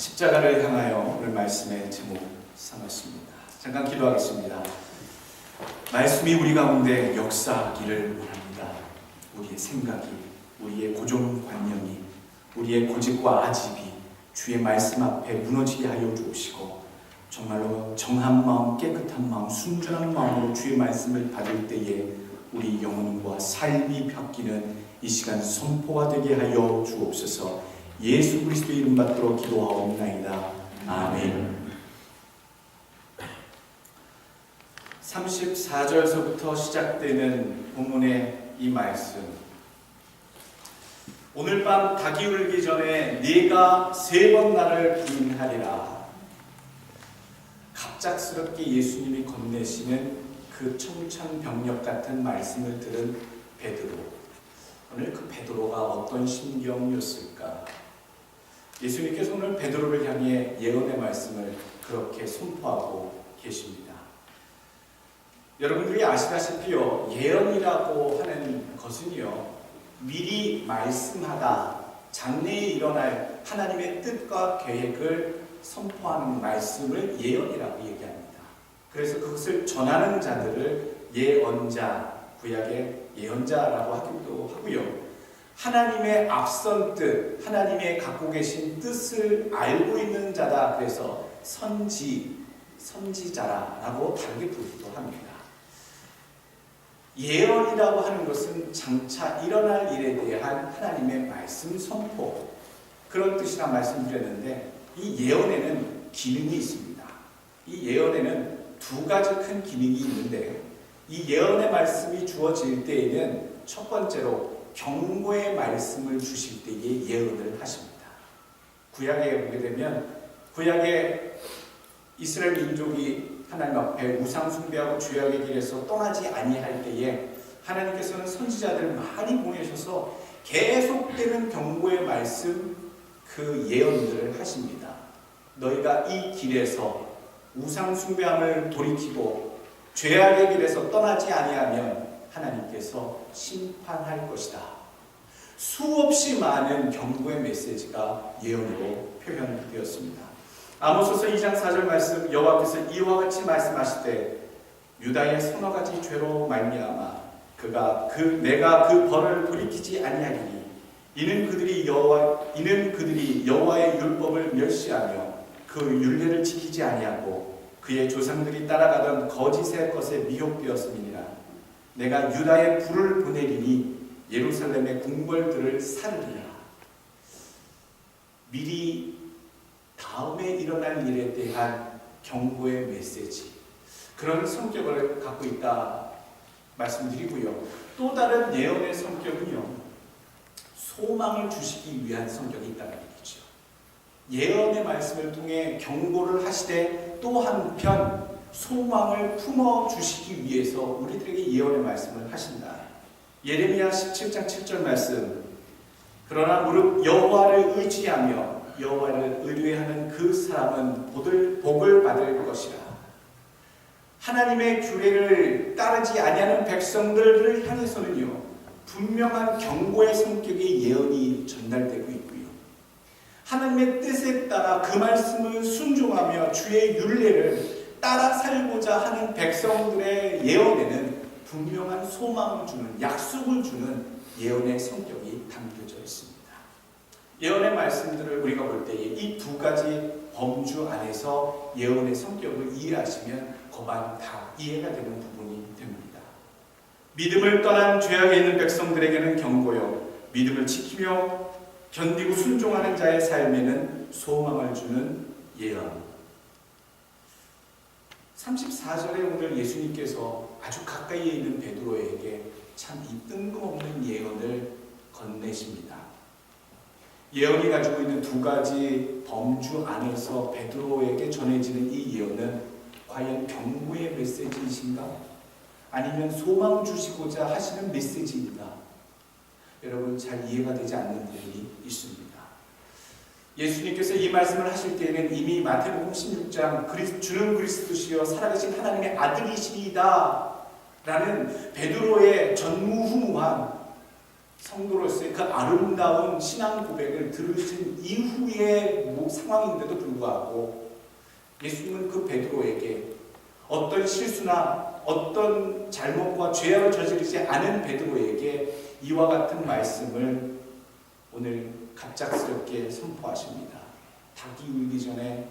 십자가를 향하여 오늘 말씀의 제목 삼았습니다. 잠깐 기도하겠습니다. 말씀이 우리 가운데 역사하기를 원합니다. 우리의 생각이, 우리의 고정관념이, 우리의 고집과 아집이 주의 말씀 앞에 무너지게 하여 주옵시고, 정말로 정한 마음, 깨끗한 마음, 순전한 마음으로 주의 말씀을 받을 때에 우리 영혼과 삶이 바뀌는 이 시간 선포가 되게 하여 주옵소서. 예수 그리스도의 이름 받들어 기도하옵나이다. 아멘. 34절서부터 시작되는 본문의 이 말씀, 오늘 밤 닭이 울기 전에 네가 3번 나를 부인하리라. 갑작스럽게 예수님이 건네시는 그 청천벽력 같은 말씀을 들은 베드로. 오늘 그 베드로가 어떤 심경이었을까? 예수님께서 오늘 베드로를 향해 예언의 말씀을 그렇게 선포하고 계십니다. 여러분들이 아시다시피요, 예언이라고 하는 것은요, 미리 말씀하다, 장래에 일어날 하나님의 뜻과 계획을 선포하는 말씀을 예언이라고 얘기합니다. 그래서 그것을 전하는 자들을 예언자, 구약의 예언자라고 하기도 하고요, 하나님의 앞선 뜻, 하나님의 갖고 계신 뜻을 알고 있는 자다, 그래서 선지자라고 다르게 부르기도 합니다. 예언이라고 하는 것은 장차 일어날 일에 대한 하나님의 말씀 선포, 그런 뜻이라 말씀드렸는데, 이 예언에는 기능이 있습니다. 이 예언에는 2가지 큰 기능이 있는데, 이 예언의 말씀이 주어질 때에는 첫 번째로 경고의 말씀을 주실 때에 예언을 하십니다. 구약에 보게 되면, 구약의 이스라엘 민족이 하나님 앞에 우상 숭배하고 죄악의 길에서 떠나지 아니할 때에 하나님께서는 선지자들을 많이 보내셔서 계속되는 경고의 말씀, 그 예언들을 하십니다. 너희가 이 길에서 우상 숭배함을 돌이키고 죄악의 길에서 떠나지 아니하면 하나님께서 심판할 것이다. 수없이 많은 경고의 메시지가 예언으로 표현되었습니다. 아모스서 2장 4절 말씀, 여호와께서 이와 같이 말씀하실 때 유다의 서너 가지 죄로 말미암아 내가 그 벌을 돌이키지 아니하리니 이는 그들이 여호와의 율법을 멸시하며 그 율례를 지키지 아니하고 그의 조상들이 따라가던 거짓의 것에 미혹되었음이니라. 내가 유다에 불을 보내리니 예루살렘의 궁궐들을 사르리라. 미리 다음에 일어날 일에 대한 경고의 메시지, 그런 성격을 갖고 있다 말씀드리고요. 또 다른 예언의 성격은요, 소망을 주시기 위한 성격이 있다는 얘기죠. 예언의 말씀을 통해 경고를 하시되 또 한편 소망을 품어주시기 위해서 우리들에게 예언의 말씀을 하신다. 예레미야 17장 7절 말씀, 그러나 무릇 여호와를 의지하며 여호와를 의뢰하는 그 사람은 복을 받을 것이라. 하나님의 규례를 따르지 아니하는 백성들을 향해서는요, 분명한 경고의 성격의 예언이 전달되고 있고요, 하나님의 뜻에 따라 그 말씀을 순종하며 주의 율례를 따라 살고자 하는 백성들의 예언에는 분명한 소망을 주는, 약속을 주는 예언의 성격이 담겨져 있습니다. 예언의 말씀들을 우리가 볼 때에 이 2가지 범주 안에서 예언의 성격을 이해하시면 거반 다 이해가 되는 부분이 됩니다. 믿음을 떠난 죄악에 있는 백성들에게는 경고요, 믿음을 지키며 견디고 순종하는 자의 삶에는 소망을 주는 예언. 34절에 오늘 예수님께서 아주 가까이에 있는 베드로에게 참 이 뜬금없는 예언을 건네십니다. 예언이 가지고 있는 2가지 범주 안에서 베드로에게 전해지는 이 예언은 과연 경고의 메시지이신가? 아니면 소망 주시고자 하시는 메시지인가? 여러분, 잘 이해가 되지 않는 부분이 있습니다. 예수님께서 이 말씀을 하실 때에는 이미 마태복음 16장 주는 그리스도시여 살아계신 하나님의 아들이시리이다 라는 베드로의 전무후무한 성도로서의 그 아름다운 신앙 고백을 들으신 이후의 상황인데도 불구하고 예수님은 그 베드로에게 어떤 실수나 어떤 잘못과 죄악을 저지르지 않은 베드로에게 이와 같은 말씀을 오늘 갑작스럽게 선포하십니다. 닭이 울기 전에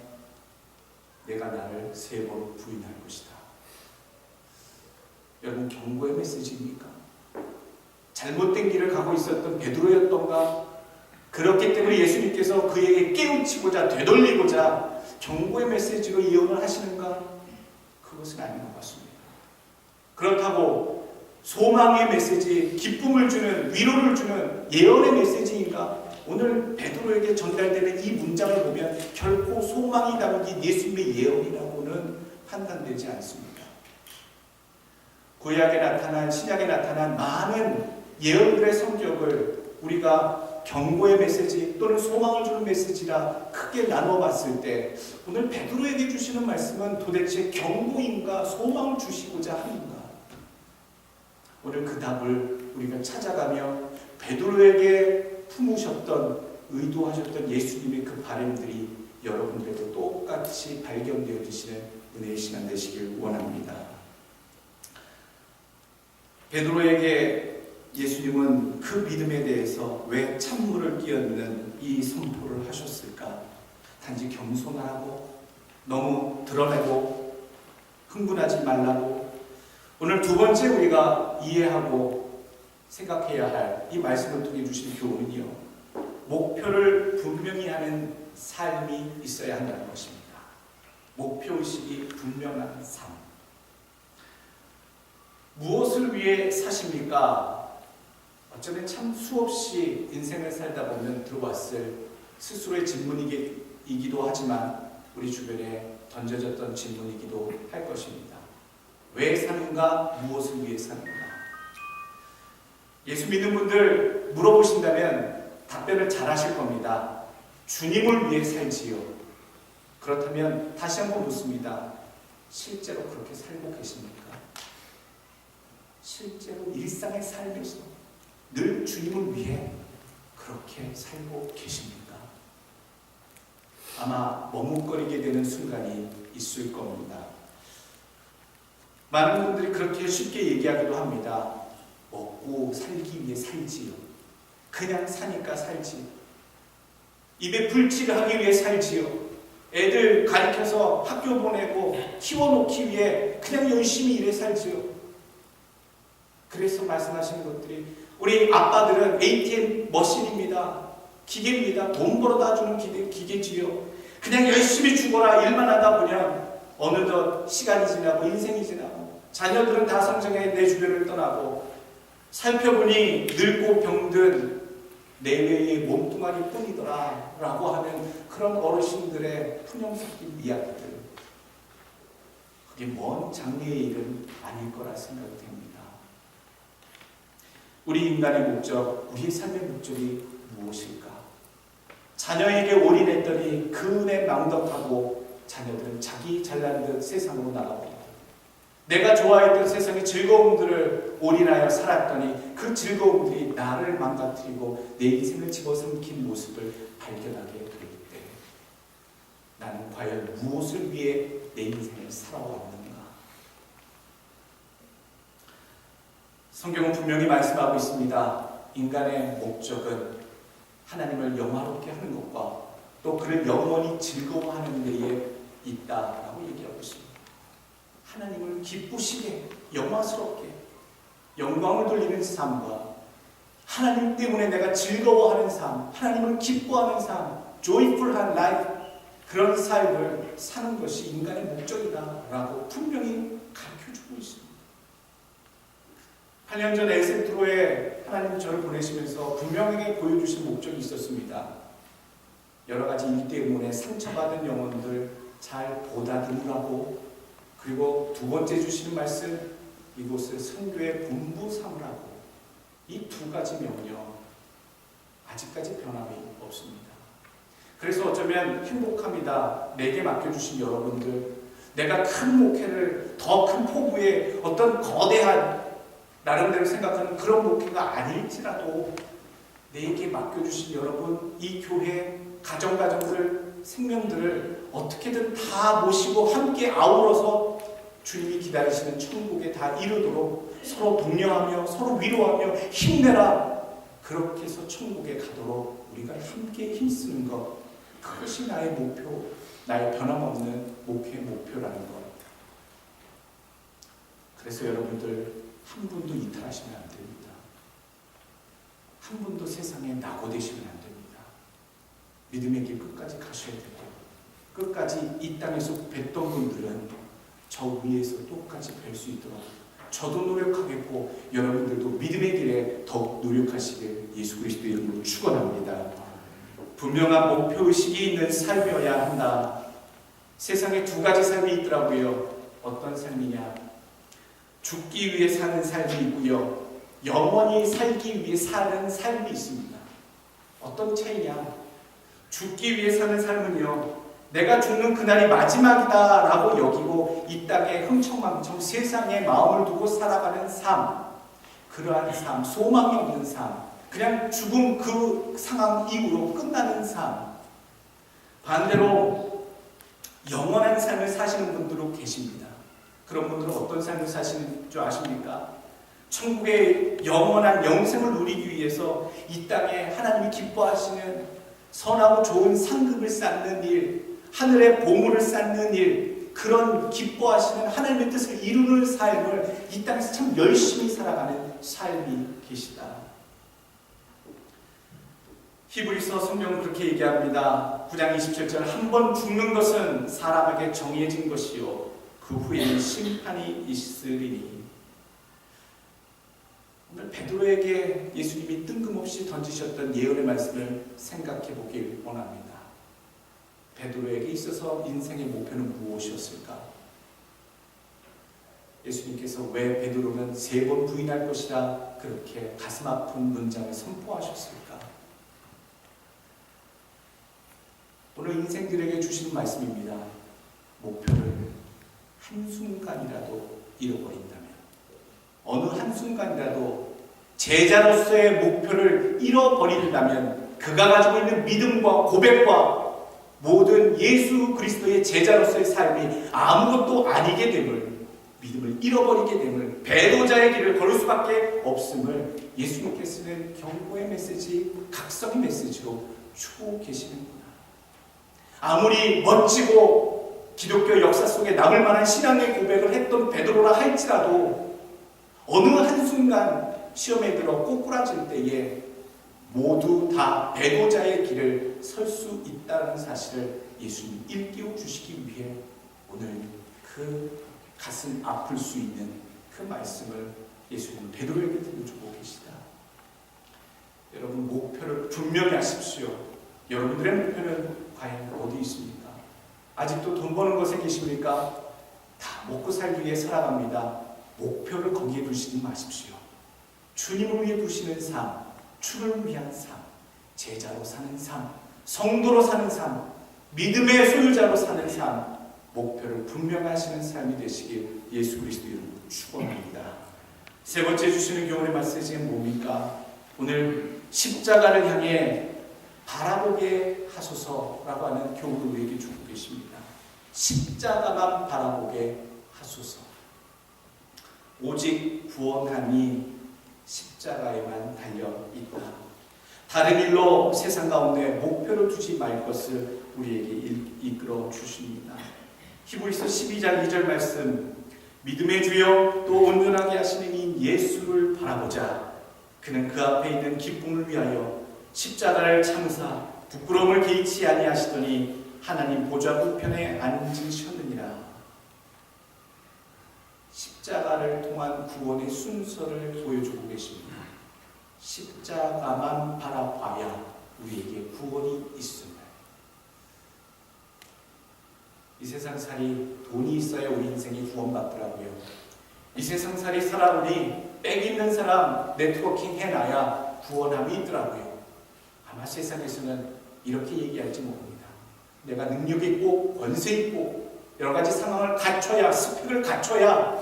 내가 나를 3번 부인할 것이다. 여러분, 경고의 메시지입니까? 잘못된 길을 가고 있었던 베드로였던가? 그렇기 때문에 예수님께서 그에게 깨우치고자 되돌리고자 경고의 메시지로 예언을 하시는가? 그것은 아닌 것 같습니다. 그렇다고 소망의 메시지, 기쁨을 주는, 위로를 주는 예언의 메시지인가? 오늘 베드로에게 전달되는 이 문장을 보면 결코 소망이 담긴 예수님의 예언이라고는 판단되지 않습니다. 구약에 나타난, 신약에 나타난 많은 예언들의 성격을 우리가 경고의 메시지 또는 소망을 주는 메시지라 크게 나눠봤을 때 오늘 베드로에게 주시는 말씀은 도대체 경고인가 소망을 주시고자 하는가? 오늘 그 답을 우리가 찾아가며 베드로에게 품으셨던, 의도하셨던 예수님의 그 바람들이 여러분들에게 똑같이 발견되어 지시는 은혜의 시간 되시길 원합니다. 베드로에게 예수님은 그 믿음에 대해서 왜 찬물을 끼얹는 이 선포를 하셨을까? 단지 겸손하라고, 너무 드러내고 흥분하지 말라고. 오늘 두 번째 우리가 이해하고 생각해야 할 이 말씀을 통해 주신 교훈은요, 목표를 분명히 하는 삶이 있어야 한다는 것입니다. 목표의식이 분명한 삶. 무엇을 위해 사십니까? 어쩌면 참 수없이 인생을 살다 보면 들어왔을 스스로의 질문이기도 하지만 우리 주변에 던져졌던 질문이기도 할 것입니다. 왜 사는가? 무엇을 위해 사는가? 예수 믿는 분들 물어보신다면 답변을 잘 하실 겁니다. 주님을 위해 살지요. 그렇다면 다시 한번 묻습니다. 실제로 그렇게 살고 계십니까? 실제로 일상의 삶에서 늘 주님을 위해 그렇게 살고 계십니까? 아마 머뭇거리게 되는 순간이 있을 겁니다. 많은 분들이 그렇게 쉽게 얘기하기도 합니다. 먹고 살기 위해 살지요. 그냥 사니까 살지. 입에 불칠을 하기 위해 살지요. 애들 가르쳐서 학교 보내고 키워놓기 위해 그냥 열심히 일해 살지요. 그래서 말씀하시는 것들이 우리 아빠들은 ATM 머신입니다. 기계입니다. 돈 벌어다 주는 기계지요. 그냥 열심히 죽어라 일만 하다 보면 어느덧 시간이 지나고 인생이 지나고 자녀들은 다 성장해 내 주변을 떠나고 살펴보니 늙고 병든 내외의 몸뚱아리 뿐이더라 라고 하는 그런 어르신들의 푸념 섞인 이야기들. 그게 먼 장래의 일은 아닐 거라 생각됩니다. 우리 인간의 목적, 우리의 삶의 목적이 무엇일까? 자녀에게 올인했더니 그 은혜 망덕하고 자녀들은 자기 잘난 듯 세상으로 나가버리고 내가 좋아했던 세상의 즐거움들을 올인하여 살았더니 그 즐거움들이 나를 망가뜨리고 내 인생을 집어삼킨 모습을 발견하게 될 때 나는 과연 무엇을 위해 내 인생을 살아왔는가? 성경은 분명히 말씀하고 있습니다. 인간의 목적은 하나님을 영화롭게 하는 것과 또 그를 영원히 즐거워하는 데에 있다라고 얘기하고 있습니다. 하나님을 기쁘시게, 영화스럽게, 영광을 돌리는 삶과 하나님 때문에 내가 즐거워하는 삶, 하나님을 기뻐하는 삶, joyful한 life, 그런 삶을 사는 것이 인간의 목적이다라고 분명히 가르쳐주고 있습니다. 8년 전 에센트로에 하나님이 저를 보내시면서 분명하게 보여주신 목적이 있었습니다. 여러 가지 일 때문에 상처받은 영혼들 잘 보다듬으라고, 그리고 두 번째 주시는 말씀, 이곳을 선교의 본부 삼으라고. 이 두 가지 명령 아직까지 변함이 없습니다. 그래서 어쩌면 행복합니다. 내게 맡겨주신 여러분들, 내가 큰 목회를 더 큰 포부의 어떤 거대한 나름대로 생각하는 그런 목회가 아닐지라도 내게 맡겨주신 여러분, 이 교회 가정들, 생명들을 어떻게든 다 모시고 함께 아우러서 주님이 기다리시는 천국에 다 이르도록 서로 독려하며 서로 위로하며 힘내라, 그렇게 해서 천국에 가도록 우리가 함께 힘쓰는 것, 그것이 나의 목표, 나의 변함없는 목회의 목표라는 것. 그래서 여러분들 한 분도 이탈하시면 안 됩니다. 한 분도 세상에 낙오되시면 안 됩니다. 믿음의 길 끝까지 가셔야 되고, 끝까지 이 땅에서 뵀던 분들은 저 위에서 똑같이 뵐 수 있도록 저도 노력하겠고 여러분들도 믿음의 길에 더욱 노력하시길 예수 그리스도 이름으로 축원합니다. 분명한 목표의식이 있는 삶이어야 한다. 세상에 두 가지 삶이 있더라고요. 어떤 삶이냐? 죽기 위해 사는 삶이 있고요, 영원히 살기 위해 사는 삶이 있습니다. 어떤 차이냐? 죽기 위해 사는 삶은요, 내가 죽는 그날이 마지막이다 라고 여기고 이 땅에 흥청망청 세상에 마음을 두고 살아가는 삶, 그러한 삶, 소망이 없는 삶, 그냥 죽음 그 상황 이후로 끝나는 삶. 반대로 영원한 삶을 사시는 분들도 계십니다. 그런 분들은 어떤 삶을 사시는 줄 아십니까? 천국의 영원한 영생을 누리기 위해서 이 땅에 하나님이 기뻐하시는 선하고 좋은 상급을 쌓는 일, 하늘의 보물을 쌓는 일, 그런 기뻐하시는 하나님의 뜻을 이루는 삶을 이 땅에서 참 열심히 살아가는 삶이 계시다. 히브리서 성경은 그렇게 얘기합니다. 9장 27절, 한 번 죽는 것은 사람에게 정해진 것이요 그 후에는 심판이 있으리니. 오늘 베드로에게 예수님이 뜬금없이 던지셨던 예언의 말씀을 생각해 보길 원합니다. 베드로에게 있어서 인생의 목표는 무엇이었을까? 예수님께서 왜 베드로는 3번 부인할 것이라 그렇게 가슴 아픈 문장을 선포하셨을까? 오늘 인생들에게 주시는 말씀입니다. 목표를 한순간이라도 잃어버린다면, 어느 한순간이라도 제자로서의 목표를 잃어버린다면 그가 가지고 있는 믿음과 고백과 모든 예수 그리스도의 제자로서의 삶이 아무것도 아니게 됨을, 믿음을 잃어버리게 됨을, 배도자의 길을 걸을 수밖에 없음을 예수님께서는 경고의 메시지, 각성의 메시지로 주고 계시는구나. 아무리 멋지고 기독교 역사 속에 남을 만한 신앙의 고백을 했던 베드로라 할지라도 어느 한순간 시험에 들어 꼬꾸라질 때에 모두 다 배도자의 길을 설 수 있다는 사실을 예수님이 일깨워 주시기 위해 오늘 그 가슴 아플 수 있는 그 말씀을 예수님은 베드로에게 들려주고 계시다. 여러분, 목표를 분명히 하십시오. 여러분들의 목표는 과연 어디 있습니까? 아직도 돈 버는 것에 계십니까? 다 먹고 살기 위해 살아갑니다. 목표를 거기에 두시지 마십시오. 주님을 위해 두시는 삶, 주를 위한 삶, 제자로 사는 삶, 성도로 사는 삶, 믿음의 소유자로 사는 삶, 목표를 분명히 하시는 삶이 되시길 예수 그리스도 이름으로 축원합니다. 세 번째 주시는 교훈의 메시지는 뭡니까? 오늘 십자가를 향해 바라보게 하소서라고 하는 교훈을 우리에게 주고 계십니다. 십자가만 바라보게 하소서. 오직 구원함이 십자가에만 달려 있다. 다른 일로 세상 가운데 목표를 두지 말 것을 우리에게 이끌어 주십니다. 히브리서 12장 2절 말씀, 믿음의 주여 또 온전하게 하시는 이 예수를 바라보자. 그는 그 앞에 있는 기쁨을 위하여 십자가를 참사 부끄러움을 개의치 아니하시더니 하나님 보좌 우편에 앉으셨느니라. 십자가를 통한 구원의 순서를 보여주고 계십니다. 십자가만 바라봐야 우리에게 구원이 있음을. 이 세상살이 돈이 있어야 우리 인생이 구원받더라고요. 이 세상살이 살아보니 빽 있는 사람 네트워킹 해놔야 구원함이 있더라고요. 아마 세상에서는 이렇게 얘기할지 모릅니다. 내가 능력 있고 권세 있고 여러 가지 상황을 갖춰야, 스펙을 갖춰야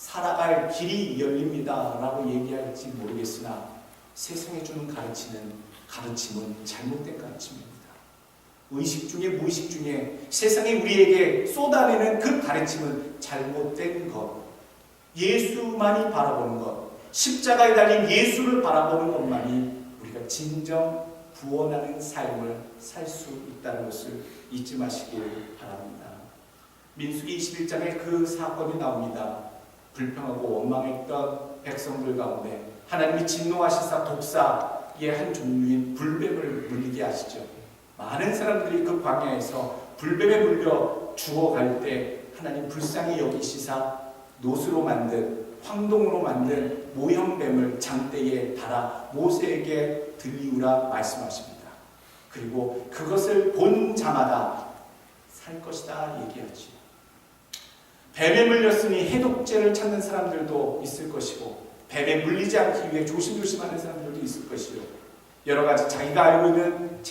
살아갈 길이 열립니다 라고 얘기할지 모르겠으나 세상에 주는 가르침은 잘못된 가르침입니다. 의식 중에 무의식 중에 세상이 우리에게 쏟아내는 그 가르침은 잘못된 것, 예수만이 바라보는 것, 십자가에 달린 예수를 바라보는 것만이 우리가 진정 구원하는 삶을 살 수 있다는 것을 잊지 마시길 바랍니다. 민수기 21장에 그 사건이 나옵니다. 불평하고 원망했던 백성들 가운데 하나님이 진노하시사 독사의 한 종류인 불뱀을 물리게 하시죠. 많은 사람들이 그 광야에서 불뱀에 물려 죽어갈 때 하나님 불쌍히 여기시사 노수로 만든 황동으로 만든 모형뱀을 장대에 달아 모세에게 들리우라 말씀하십니다. 그리고 그것을 본 자마다 살 것이다 얘기하지요. 뱀에 물렸으니 해독제를 찾는 사람들도 있을 것이고 뱀에 물리지 않기 위해 조심조심하는 사람들도 있을 것이요. 여러 가지 자기가 알고 있는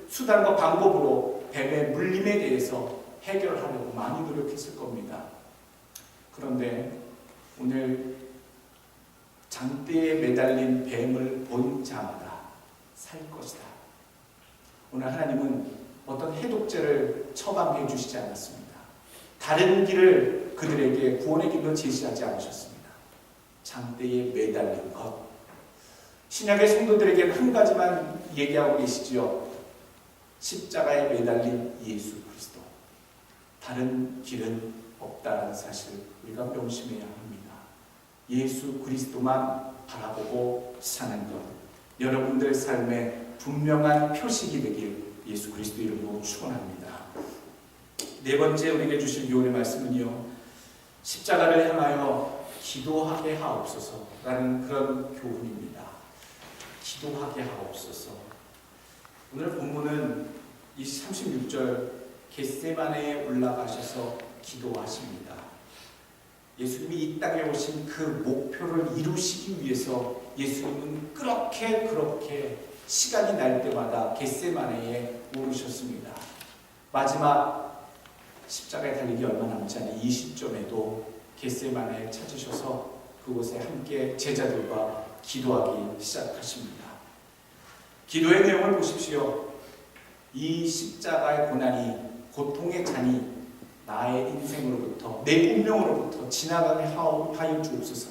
수단과 방법으로 뱀의 물림에 대해서 해결하려고 많이 노력했을 겁니다. 그런데 오늘 장대에 매달린 뱀을 본 자마다 살 것이다. 오늘 하나님은 어떤 해독제를 처방해 주시지 않았습니다. 다른 길을 그들에게 구원의 길로 제시하지 않으셨습니다. 장대에 매달린 것. 신약의 성도들에게는 한 가지만 얘기하고 계시지요. 십자가에 매달린 예수 그리스도. 다른 길은 없다는 사실 우리가 명심해야 합니다. 예수 그리스도만 바라보고 사는 것. 여러분들의 삶에 분명한 표식이 되길 예수 그리스도 이름으로 축원합니다. 네 번째 우리에게 주신 교훈의 말씀은요. 십자가를 향하여 기도하게 하옵소서라는 그런 교훈입니다. 기도하게 하옵소서. 오늘 본문은 이 36절 겟세마네에 올라가셔서 기도하십니다. 예수님이 이 땅에 오신 그 목표를 이루시기 위해서 예수님은 그렇게 시간이 날 때마다 겟세마네에 오르셨습니다. 마지막 십자가에 달리기 얼마 남지 않은 이 시점에도 겟세마네에 찾으셔서 그곳에 함께 제자들과 기도하기 시작하십니다. 기도의 내용을 보십시오. 이 십자가의 고난이, 고통의 잔이 나의 인생으로부터, 내 운명으로부터 지나가게 하여 주옵소서.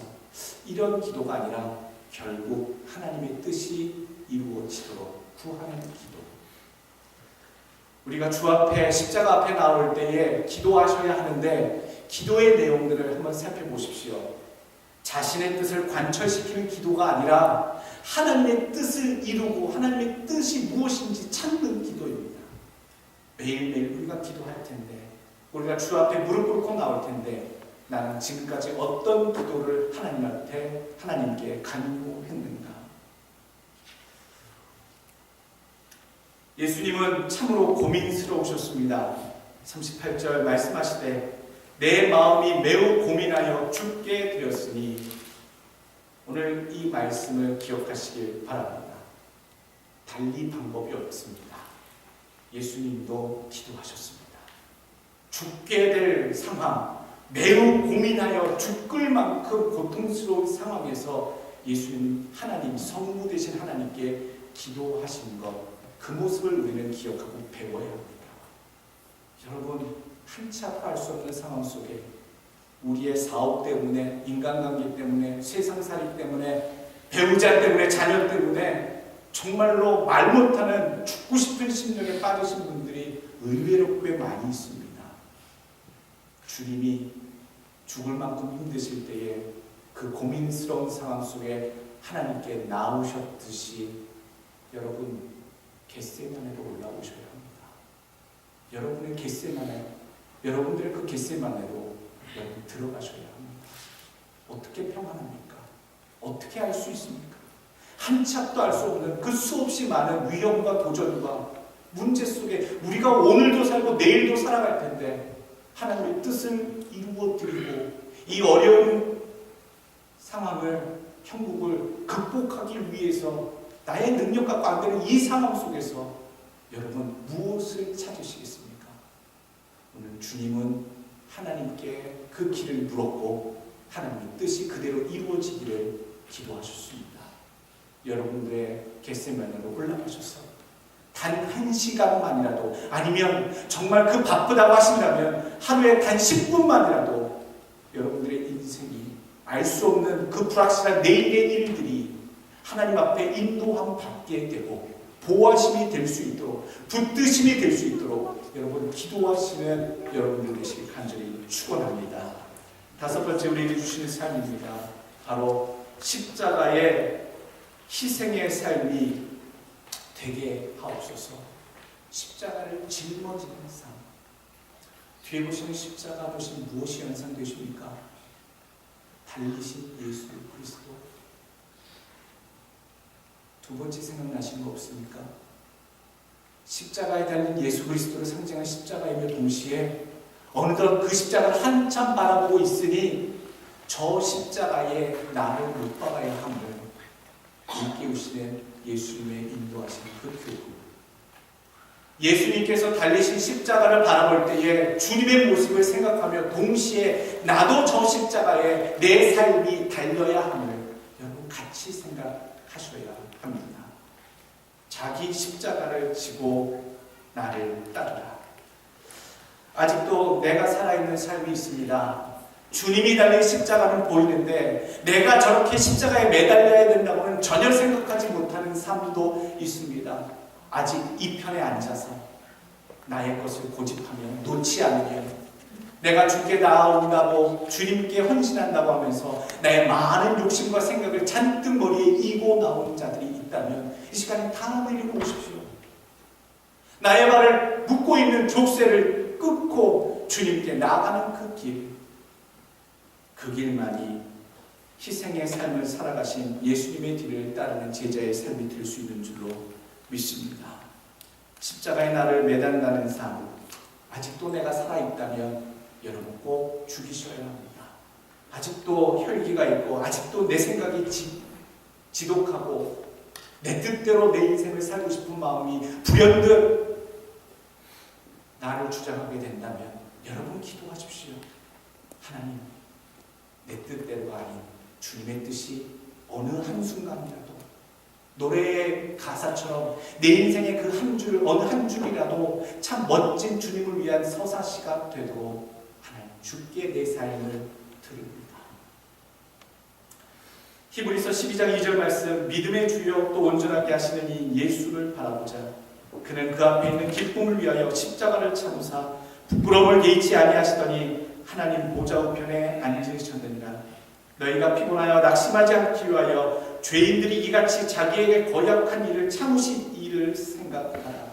이런 기도가 아니라 결국 하나님의 뜻이 이루어지도록 구하는 기도. 우리가 주 앞에, 십자가 앞에 나올 때에 기도하셔야 하는데 기도의 내용들을 한번 살펴보십시오. 자신의 뜻을 관철시키는 기도가 아니라 하나님의 뜻을 이루고 하나님의 뜻이 무엇인지 찾는 기도입니다. 매일매일 우리가 기도할 텐데, 우리가 주 앞에 무릎 꿇고 나올 텐데, 나는 지금까지 어떤 기도를 하나님께 간구했는가? 예수님은 참으로 고민스러우셨습니다. 38절 말씀하시되 내 마음이 매우 고민하여 죽게 되었으니, 오늘 이 말씀을 기억하시길 바랍니다. 달리 방법이 없습니다. 예수님도 기도하셨습니다. 죽게 될 상황, 매우 고민하여 죽을 만큼 고통스러운 상황에서 예수님, 하나님, 성부 되신 하나님께 기도하신 것, 그 모습을 우리는 기억하고 배워야 합니다. 여러분, 한참 알 수 없는 상황 속에 우리의 사업 때문에, 인간관계 때문에, 세상살이 때문에, 배우자 때문에, 자녀 때문에 정말로 말 못하는 죽고 싶은 심령에 빠지신 분들이 의외로 꽤 많이 있습니다. 주님이 죽을 만큼 힘드실 때에 그 고민스러운 상황 속에 하나님께 나오셨듯이 여러분 겟세마네로 올라오셔야 합니다. 여러분의 겟세마네, 여러분들의 그 겟세마네로 여러분 들어가셔야 합니다. 어떻게 평안합니까? 어떻게 알 수 있습니까? 한 짝도 알 수 없는 그 수없이 많은 위험과 도전과 문제 속에 우리가 오늘도 살고 내일도 살아갈 텐데 하나님의 뜻을 이루어드리고 이 어려운 상황을, 형국을 극복하기 위해서 나의 능력 갖고 안 되는 이 상황 속에서 여러분 무엇을 찾으시겠습니까? 오늘 주님은 하나님께 그 길을 물었고 하나님의 뜻이 그대로 이루어지기를 기도하셨습니다. 여러분들의 겟세마네로 올라가셔서 단 1시간만이라도, 아니면 정말 그 바쁘다고 하신다면 하루에 단 10분만이라도 여러분들의 인생이 알 수 없는 그 불확실한 내일의 일들이 하나님 앞에 인도함 받게 되고 보호하심이 될 수 있도록, 붙드심이 될 수 있도록 여러분 기도하시는 여러분들 되시길 간절히 축원합니다. 다섯 번째 우리에게 주시는 삶입니다. 바로 십자가의 희생의 삶이 되게 하옵소서. 십자가를 짊어지는 삶. 뒤에 보시는 십자가 보시면 무엇이 연상되십니까? 달리신 예수 그리스도. 두 번째 생각나시는 거 없습니까? 십자가에 달린 예수 그리스도를 상징한 십자가이며 동시에 어느덧 그 십자가를 한참 바라보고 있으니 저 십자가에 나를 못 박아야 함을 일깨우시는 예수님의 인도하신 그 교훈. 예수님께서 달리신 십자가를 바라볼 때에 주님의 모습을 생각하며 동시에 나도 저 십자가에 내 삶이 달려야 함을 여러분 같이 생각하셔야 합니다. 자기 십자가를 지고 나를 따르라. 아직도 내가 살아있는 삶이 있습니다. 주님이 달린 십자가는 보이는데 내가 저렇게 십자가에 매달려야 된다고는 전혀 생각하지 못하는 삶도 있습니다. 아직 이 편에 앉아서 나의 것을 고집하며 놓지 않으면, 내가 주께 나아온다고 주님께 헌신한다고 하면서 나의 많은 욕심과 생각을 잔뜩 머리에 이고 나오는 자들이 있다면 이 시간에 다 내리고 오십시오. 나의 발을 묶고 있는 족쇄를 끊고 주님께 나아가는 그 길, 그 길만이 희생의 삶을 살아가신 예수님의 뒤를 따르는 제자의 삶이 될 수 있는 줄로 믿습니다. 십자가에 나를 매단다는 삶, 아직도 내가 살아있다면 여러분 꼭 죽이셔야 합니다. 아직도 혈기가 있고 아직도 내 생각이 지독하고 내 뜻대로 내 인생을 살고 싶은 마음이 불현듯 나를 주장하게 된다면 여러분 기도하십시오. 하나님, 내 뜻대로가 아닌 주님의 뜻이 어느 한순간이라도 노래의 가사처럼 내 인생의 그 한 줄, 어느 한 줄이라도 참 멋진 주님을 위한 서사시가 되도록 하나님 주께 내 삶을 드립니다. 히브리서 12장 2절 말씀, 믿음의 주요 또 온전하게 하시는 이 예수를 바라보자. 그는 그 앞에 있는 기쁨을 위하여 십자가를 참으사 부끄러움을 개의치 아니하시더니 하나님 보좌 우편에 앉으셨느니라. 너희가 피곤하여 낙심하지 않기 위하여 죄인들이 이같이 자기에게 거역한 일을 참으신 일을 생각하라.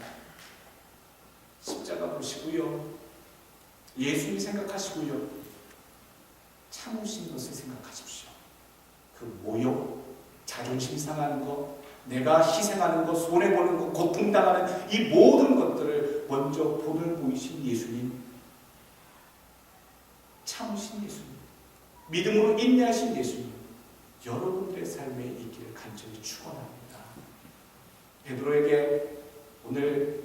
십자가 보시고요, 예수님 생각하시고요, 참으신 것을 생각하십시오. 그 모욕, 자존심 상하는 것, 내가 희생하는 것, 손해보는 것, 고통당하는 이 모든 것들을 먼저 본을 보이신 예수님, 참으신 예수님, 믿음으로 인내하신 예수님, 여러분들의 삶에 있기를 간절히 축원합니다. 베드로에게 오늘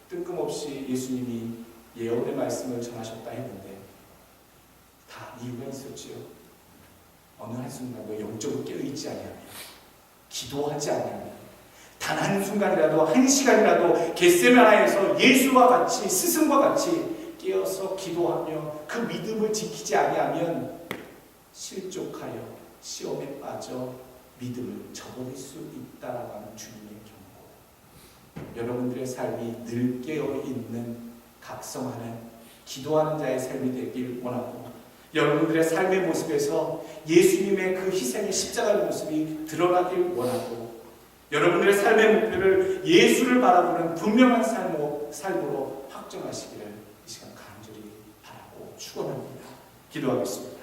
뜬금없이 예수님이 예언의 말씀을 전하셨다 했는데 다 이유가 있었지요. 어느 한순간도 영적으로 깨어있지 아니하며 기도하지 아니하며 단 한순간이라도 한 시간이라도 겟세마네에서 예수와 같이 스승과 같이 깨어서 기도하며 그 믿음을 지키지 아니하면 실족하여 시험에 빠져 믿음을 저버릴 수 있다라고 하는 주님의 경고. 여러분들의 삶이 늘 깨어있는 각성하는 기도하는 자의 삶이 되길 원하고, 여러분들의 삶의 모습에서 예수님의 그 희생의 십자가의 모습이 드러나길 원하고, 여러분들의 삶의 목표를 예수를 바라보는 분명한 삶으로 확정하시기를 이 시간 간절히 바라고 축원합니다. 기도하겠습니다.